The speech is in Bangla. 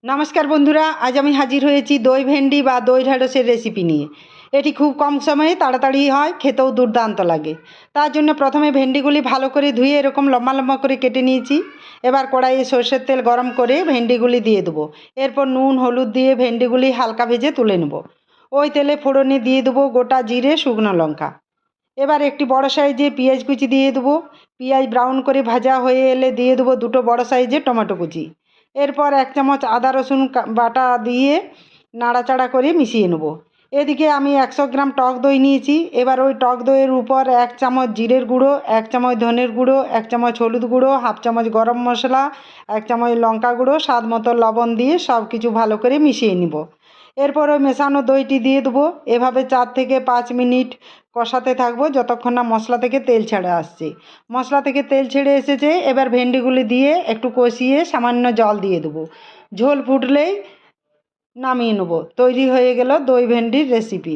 নমস্কার বন্ধুরা, আজ আমি হাজির হয়েছি দই ভেন্ডি বা দই ঢ্যাঁড়সের রেসিপি নিয়ে। এটি খুব কম সময়ে তাড়াতাড়ি হয়, খেতেও দুর্দান্ত লাগে। তার জন্য প্রথমে ভেন্ডিগুলি ভালো করে ধুয়ে এরকম লম্বা লম্বা করে কেটে নিয়েছি। এবার কড়াইয়ে সরষের তেল গরম করে ভেন্ডিগুলি দিয়ে দেবো। এরপর নুন হলুদ দিয়ে ভেন্ডিগুলি হালকা ভেজে তুলে নেব। ওই তেলে ফোড়নে দিয়ে দেবো গোটা জিরে, শুকনো লঙ্কা। এবার একটি বড় সাইজের পেঁয়াজ কুচি দিয়ে দেবো। পেঁয়াজ ব্রাউন করে ভাজা হয়ে এলে দিয়ে দেবো দুটো বড় সাইজের টমেটো কুচি। এরপর 1 চামচ আদা রসুন বাটা দিয়ে নাড়াচাড়া করে মিশিয়ে নেব। এদিকে আমি 100 গ্রাম টক দই নিয়েছি। এবার ওই টক দইয়ের উপর 1 চামচ জিরের গুঁড়ো, 1 চামচ ধনের গুঁড়ো, 1 চামচ হলুদ গুঁড়ো, হাফ চামচ গরম মশলা, 1 চামচ লঙ্কা গুঁড়ো, স্বাদ মতো লবণ দিয়ে সব কিছু ভালো করে মিশিয়ে নিব। এরপর ওই মেশানো দইটি দিয়ে দেবো। এভাবে 4 থেকে 5 মিনিট কষাতে থাকবো যতক্ষণ না মশলা থেকে তেল ছেড়ে আসছে। মশলা থেকে তেল ছেড়ে এসেছে, এবার ভেন্ডিগুলি দিয়ে একটু কষিয়ে সামান্য জল দিয়ে দেবো। ঝোল ফুটলেই নামিয়ে নেব। তৈরি হয়ে গেল দই ভেন্ডির রেসিপি।